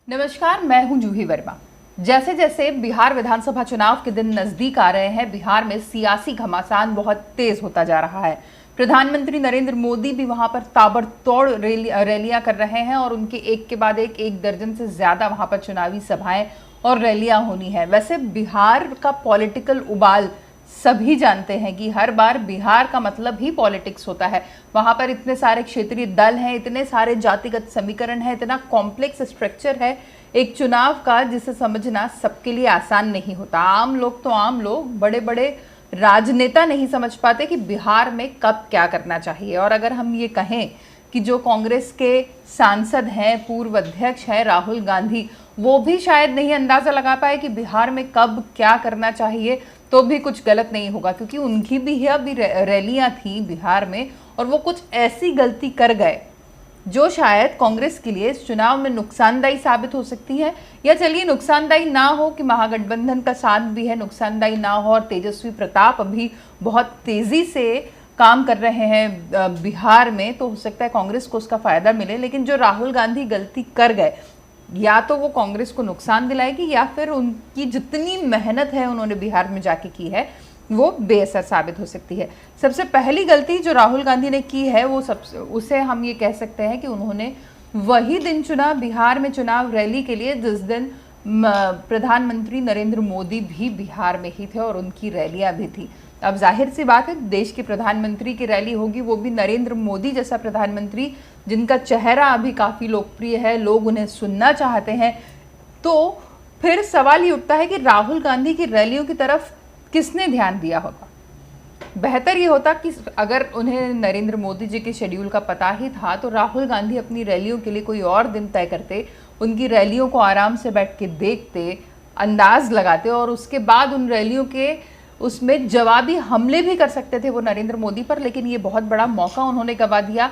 नमस्कार, मैं हूं जूही वर्मा। जैसे जैसे बिहार विधानसभा चुनाव के दिन नजदीक आ रहे हैं, बिहार में सियासी घमासान बहुत तेज होता जा रहा है। प्रधानमंत्री नरेंद्र मोदी भी वहां पर ताबड़तोड़ रैलियां कर रहे हैं और उनके एक के बाद एक दर्जन से ज्यादा वहां पर चुनावी सभाएं और रैलियां होनी है। वैसे बिहार का पॉलिटिकल उबाल सभी जानते हैं कि हर बार बिहार का मतलब ही पॉलिटिक्स होता है। वहां पर इतने सारे क्षेत्रीय दल हैं, इतने सारे जातिगत समीकरण हैं, इतना कॉम्प्लेक्स स्ट्रक्चर है एक चुनाव का, जिसे समझना सबके लिए आसान नहीं होता। आम लोग बड़े बड़े राजनेता नहीं समझ पाते कि बिहार में कब क्या करना चाहिए। और अगर हम ये कहें कि जो कांग्रेस के सांसद हैं, पूर्व अध्यक्ष हैं राहुल गांधी, वो भी शायद नहीं अंदाजा लगा पाए कि बिहार में कब क्या करना चाहिए, तो भी कुछ गलत नहीं होगा, क्योंकि उनकी भी अभी रैलियां थी बिहार में और वो कुछ ऐसी गलती कर गए जो शायद कांग्रेस के लिए इस चुनाव में नुकसानदायी साबित हो सकती है। या चलिए नुकसानदायी ना हो कि महागठबंधन का साथ भी है, नुकसानदायी ना हो और तेजस्वी प्रताप अभी बहुत तेजी से काम कर रहे हैं बिहार में, तो हो सकता है कांग्रेस को उसका फायदा मिले। लेकिन जो राहुल गांधी गलती कर गए, या तो वो कांग्रेस को नुकसान दिलाएगी या फिर उनकी जितनी मेहनत है उन्होंने बिहार में जाके की है वो बेअसर साबित हो सकती है। सबसे पहली गलती जो राहुल गांधी ने की है वो उसे हम ये कह सकते हैं कि उन्होंने वही दिन चुना बिहार में चुनाव रैली के लिए जिस दिन प्रधानमंत्री नरेंद्र मोदी भी बिहार में ही थे और उनकी रैलियां भी थी। अब जाहिर सी बात है, देश के प्रधानमंत्री की रैली होगी, वो भी नरेंद्र मोदी जैसा प्रधानमंत्री जिनका चेहरा अभी काफ़ी लोकप्रिय है, लोग उन्हें सुनना चाहते हैं। तो फिर सवाल ये उठता है कि राहुल गांधी की रैलियों की तरफ किसने ध्यान दिया होगा। बेहतर ये होता कि अगर उन्हें नरेंद्र मोदी जी के शेड्यूल का पता ही था तो राहुल गांधी अपनी रैलियों के लिए कोई और दिन तय करते, उनकी रैलियों को आराम से बैठ के देखते, अंदाज लगाते और उसके बाद उन रैलियों के उसमें जवाबी हमले भी कर सकते थे वो नरेंद्र मोदी पर। लेकिन ये बहुत बड़ा मौका उन्होंने गंवा दिया।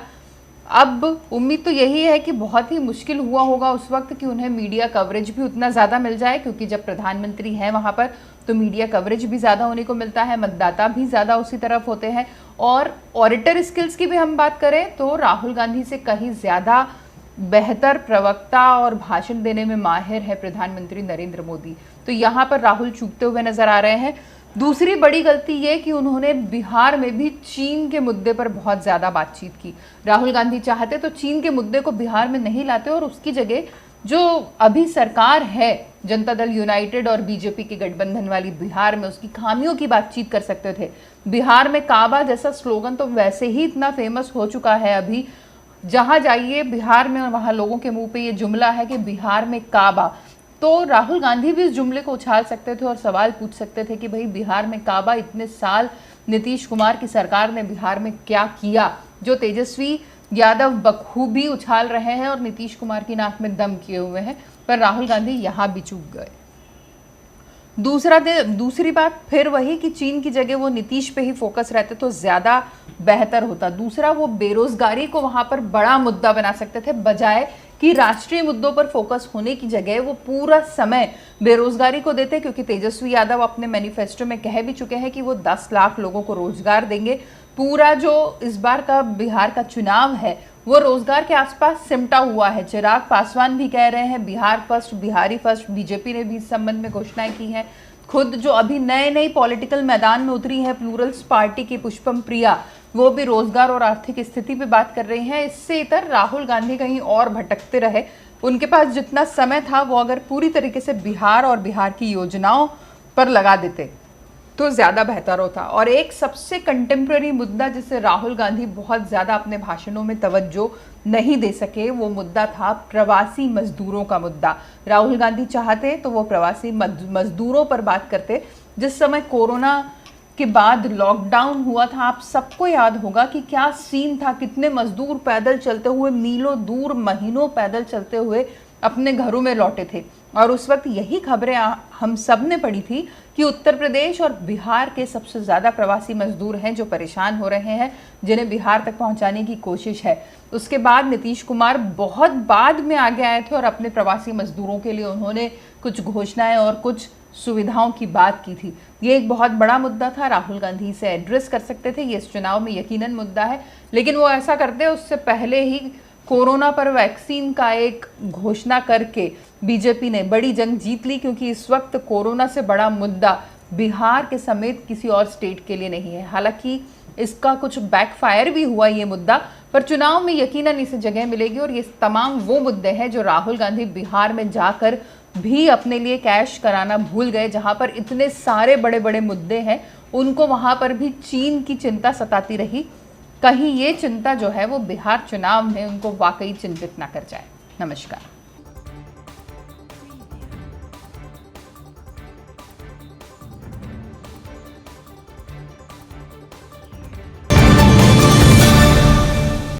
अब उम्मीद तो यही है कि बहुत ही मुश्किल हुआ होगा उस वक्त कि उन्हें मीडिया कवरेज भी उतना ज़्यादा मिल जाए, क्योंकि जब प्रधानमंत्री हैं वहाँ पर तो मीडिया कवरेज भी ज़्यादा होने को मिलता है, मतदाता भी ज़्यादा उसी तरफ होते हैं। और ऑडिटर स्किल्स की भी हम बात करें तो राहुल गांधी से कहीं ज़्यादा बेहतर प्रवक्ता और भाषण देने में माहिर है प्रधानमंत्री नरेंद्र मोदी। तो यहाँ पर राहुल चूकते हुए नजर आ रहे हैं। दूसरी बड़ी गलती ये कि उन्होंने बिहार में भी चीन के मुद्दे पर बहुत ज़्यादा बातचीत की। राहुल गांधी चाहते तो चीन के मुद्दे को बिहार में नहीं लाते और उसकी जगह जो अभी सरकार है जनता दल यूनाइटेड और बीजेपी के गठबंधन वाली बिहार में, उसकी खामियों की बातचीत कर सकते थे। बिहार में काबा जैसा स्लोगन तो वैसे ही इतना फेमस हो चुका है, अभी जहाँ जाइए बिहार में वहाँ लोगों के मुंह पे ये जुमला है कि बिहार में काबा। तो राहुल गांधी भी इस जुमले को उछाल सकते थे और सवाल पूछ सकते थे कि भाई बिहार में काबा, इतने साल नीतीश कुमार की सरकार ने बिहार में क्या किया, जो तेजस्वी यादव बखूबी उछाल रहे हैं और नीतीश कुमार की नाक में दम किए हुए हैं। पर राहुल गांधी यहाँ भी चूक गए। दूसरी बात फिर वही कि चीन की जगह वो नीतीश पे ही फोकस रहते तो ज़्यादा बेहतर होता। दूसरा, वो बेरोजगारी को वहाँ पर बड़ा मुद्दा बना सकते थे, बजाय कि राष्ट्रीय मुद्दों पर फोकस होने की जगह वो पूरा समय बेरोजगारी को देते, क्योंकि तेजस्वी यादव अपने मैनिफेस्टो में कह भी चुके हैं कि वो 10 लाख लोगों को रोजगार देंगे। पूरा जो इस बार का बिहार का चुनाव है वो रोजगार के आसपास सिमटा हुआ है। चिराग पासवान भी कह रहे हैं Bihar first, Bihari first. BJP ने भी इस संबंध में घोषणाएं की हैं। खुद जो अभी नए पॉलिटिकल मैदान में उतरी है प्लूरल्स पार्टी की पुष्पम प्रिया, वो भी रोजगार और आर्थिक स्थिति पे बात कर रही हैं। इससे इतर राहुल गांधी कहीं और भटकते रहे। उनके पास जितना समय था वो अगर पूरी तरीके से बिहार और बिहार की योजनाओं पर लगा देते तो ज़्यादा बेहतर होता। और एक सबसे कंटेम्प्रेरी मुद्दा जिसे राहुल गांधी बहुत ज़्यादा अपने भाषणों में तवज्जो नहीं दे सके, वो मुद्दा था प्रवासी मजदूरों का मुद्दा। राहुल गांधी चाहते तो वो प्रवासी मजदूरों पर बात करते। जिस समय कोरोना के बाद लॉकडाउन हुआ था, आप सबको याद होगा कि क्या सीन था, कितने मजदूर पैदल चलते हुए मीलों दूर, महीनों पैदल चलते हुए अपने घरों में लौटे थे। और उस वक्त यही खबरें हम सब ने पढ़ी थी कि उत्तर प्रदेश और बिहार के सबसे ज़्यादा प्रवासी मजदूर हैं जो परेशान हो रहे हैं, जिन्हें बिहार तक पहुंचाने की कोशिश है। उसके बाद नीतीश कुमार बहुत बाद में आगे आए थे और अपने प्रवासी मजदूरों के लिए उन्होंने कुछ घोषणाएं और कुछ सुविधाओं की बात की थी। ये एक बहुत बड़ा मुद्दा था, राहुल गांधी इसे एड्रेस कर सकते थे। ये इस चुनाव में यकीनन मुद्दा है, लेकिन वो ऐसा करते उससे पहले ही कोरोना पर वैक्सीन का एक घोषणा करके बीजेपी ने बड़ी जंग जीत ली, क्योंकि इस वक्त कोरोना से बड़ा मुद्दा बिहार के समेत किसी और स्टेट के लिए नहीं है। हालांकि इसका कुछ बैकफायर भी हुआ ये मुद्दा, पर चुनाव में यकीनन इसे जगह मिलेगी। और ये तमाम वो मुद्दे हैं जो राहुल गांधी बिहार में जाकर भी अपने लिए कैश कराना भूल गए। जहां पर इतने सारे बड़े बड़े मुद्दे हैं, उनको वहां पर भी चीन की चिंता सताती रही। कहीं ये चिंता जो है वो बिहार चुनाव में उनको वाकई चिंतित ना कर जाए। नमस्कार।